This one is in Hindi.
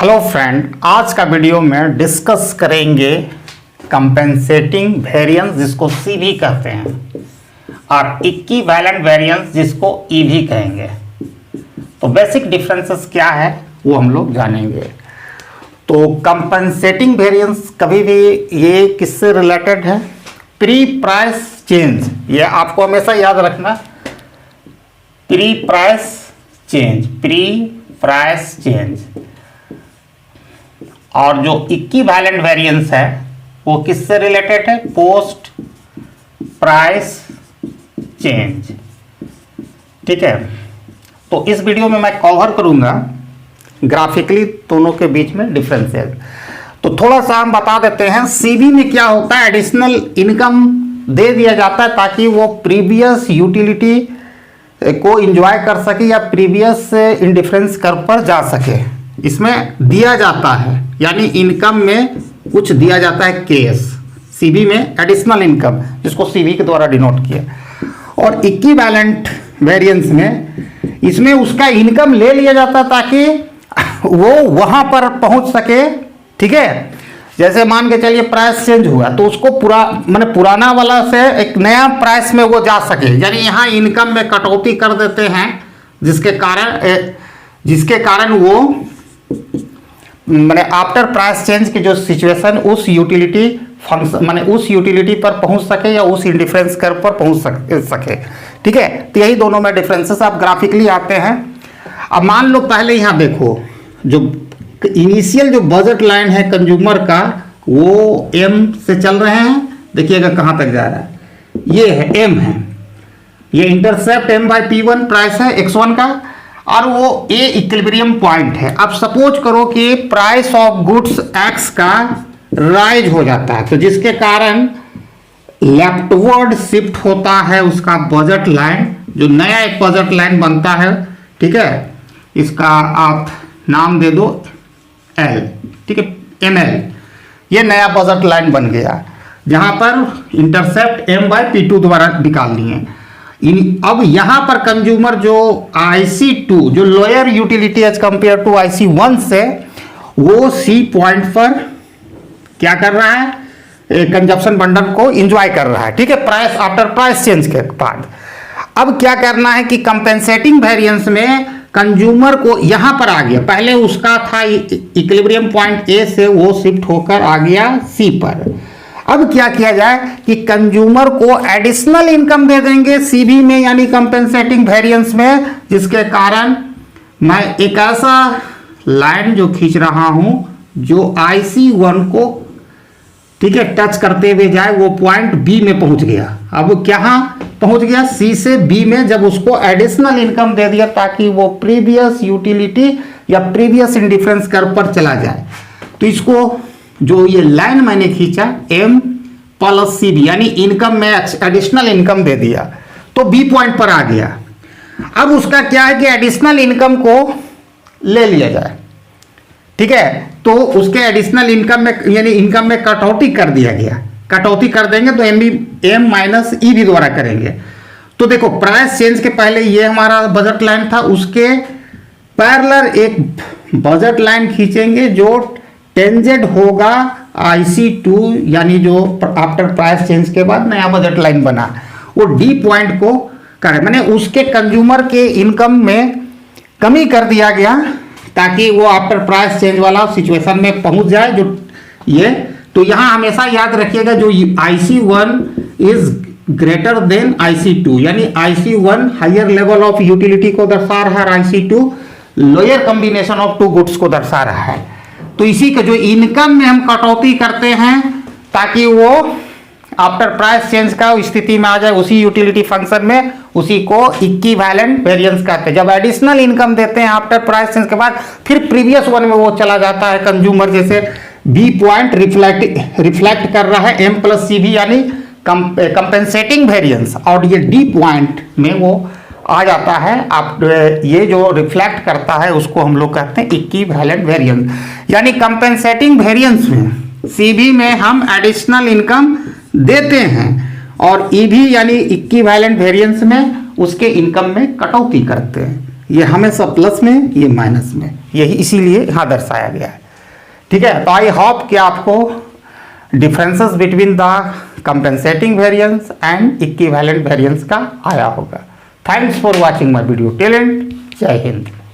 हेलो फ्रेंड, आज का वीडियो में डिस्कस करेंगे कंपेंसेटिंग वेरिएंस जिसको सीवी कहते हैं और इक्विवेलेंट वेरिएंस जिसको ईवी कहेंगे। तो बेसिक डिफरेंसेस क्या है वो हम लोग जानेंगे। तो कंपेंसेटिंग वेरिएंस कभी भी ये किससे रिलेटेड है? Pre price change. ये आपको हमेशा याद रखना, प्री प्राइस चेंज। और जो इक्विवेलेंट वेरिएंस है वो किससे रिलेटेड है? Post price change. ठीक है, तो इस वीडियो में मैं कवर करूंगा ग्राफिकली दोनों के बीच में डिफरेंसेस। तो थोड़ा सा हम बता देते हैं सीवी में क्या होता है। एडिशनल इनकम दे दिया जाता है ताकि वो प्रीवियस यूटिलिटी को एंजॉय कर सके या प्रीवियस इंडिफरेंस कर्व पर जा सके। इसमें दिया जाता है, यानी इनकम में कुछ दिया जाता है केस। सीवी में एडिशनल इनकम जिसको सीवी के द्वारा डिनोट किया। और इक्विवेलेंट वेरिएंस में इसमें उसका इनकम ले लिया जाता है ताकि वो वहां पर पहुंच सके। ठीक है, जैसे मान के चलिए प्राइस चेंज हुआ तो उसको पुराना वाला से एक नया प्राइस में वो जा सके। यानी यहाँ इनकम में कटौती कर देते हैं जिसके कारण वो आफ्टर प्राइस चेंज की जो सिचुएशन उस यूटिलिटी फंक्शन उस यूटिलिटी पर पहुंच सके या उस इंडिफरेंस कर्व पर पहुंच सके। ठीक है, तो यही दोनों में डिफरेंसेस आप ग्राफिकली आते हैं। अब मान लो पहले यहाँ देखो, जो इनिशियल जो बजट लाइन है कंज्यूमर का वो एम से चल रहे हैं। देखिएगा कहाँ तक जा रहा है, ये है एम है, ये intercept M by P1 price है X1 का, और वो ए इक्विलिब्रियम पॉइंट है। अब सपोज करो कि प्राइस ऑफ गुड्स एक्स का राइज हो जाता है, तो जिसके कारण लेफ्टवर्ड शिफ्ट होता है उसका बजट लाइन, जो नया एक बजट लाइन बनता है। ठीक है, इसका आप नाम दे दो एल। ठीक है, ML, ये नया बजट लाइन बन गया जहां पर इंटरसेप्ट M बाई P2 द्वारा निकाल लिए। अब यहां पर कंज्यूमर जो IC2 जो lower utility as compared to IC1 से वो C पॉइंट पर क्या कर रहा है? कंजप्शन बंडल को एंजॉय कर रहा है। ठीक है, प्राइस आफ्टर प्राइस चेंज के बाद अब क्या करना है कि कंपेंसेटिंग वेरिएंस में कंज्यूमर को यहां पर आ गया, पहले उसका था इक्विलिब्रियम पॉइंट ए से वो शिफ्ट होकर आ गया C पर। अब क्या किया जाए कि कंज्यूमर को एडिशनल इनकम दे देंगे सीवी में, यानी कंपेंसेटिंग वेरिएंस में, जिसके कारण मैं एक ऐसा लाइन जो खींच रहा हूं जो IC1 को ठीक है टच करते हुए जाए, वो पॉइंट बी में पहुंच गया। अब क्या पहुंच गया? सी से बी में, जब उसको एडिशनल इनकम दे दिया ताकि वो प्रीवियस यूटिलिटी या प्रीवियस इंडिफरेंस कर्व पर चला जाए। तो इसको जो ये लाइन मैंने खींचा M प्लस CV, यानी इनकम में एडिशनल इनकम दे दिया तो बी पॉइंट पर आ गया। अब उसका क्या है कि एडिशनल इनकम को ले लिया जाए। ठीक है, तो उसके एडिशनल इनकम में यानी इनकम में कटौती कर दिया गया। कटौती कर देंगे तो M माइनस EV द्वारा करेंगे। तो देखो, प्राइस चेंज के पहले ये हमारा बजट लाइन था, उसके पैरेलल एक बजट लाइन खींचेंगे जो टेंजेंट होगा IC2, यानी जो आफ्टर प्राइस चेंज के बाद नया बजट लाइन बना, वो D पॉइंट को करे, मैंने उसके कंज्यूमर के इनकम में कमी कर दिया गया ताकि वो आफ्टर प्राइस चेंज वाला सिचुएशन में पहुंच जाए। जो ये तो यहां हमेशा याद रखिएगा, जो IC1 is greater than IC2, यानी IC1 higher level of utility को दर्शा रहा है, IC2 lower combination of two goods को दर्शा रहा है। तो इसी का जो इनकम में हम कटौती करते हैं ताकि वो आफ्टर प्राइस चेंज का स्थिति में आ जाए उसी यूटिलिटी फंक्शन में, उसी को इक्विवेलेंट वेरिएंस कहते हैं। जब एडिशनल इनकम देते हैं आफ्टर प्राइस चेंज के बाद, फिर प्रीवियस वन में वो चला जाता है कंज्यूमर, जैसे बी पॉइंट रिफ्लेक्ट कर रहा है M प्लस CV, यानी कंपेंसेटिंग वेरिएंस, और ये D पॉइंट में वो आ जाता है। आप ये जो रिफ्लेक्ट करता है उसको हम लोग कहते हैं इक्विवेलेंट वेरिएंस। यानी कंपेंसेटिंग वेरिएंस में सीवी में हम एडिशनल इनकम देते हैं और ईवी यानी इक्विवेलेंट वेरिएंस में उसके इनकम में कटौती करते हैं। ये हमेशा प्लस में, ये माइनस में, यही इसीलिए यहाँ दर्शाया गया है। ठीक है, तो आई होप कि आपको differences between the compensating variance and equivalent variance का आया होगा। Thanks for watching my video till and जय हिंद।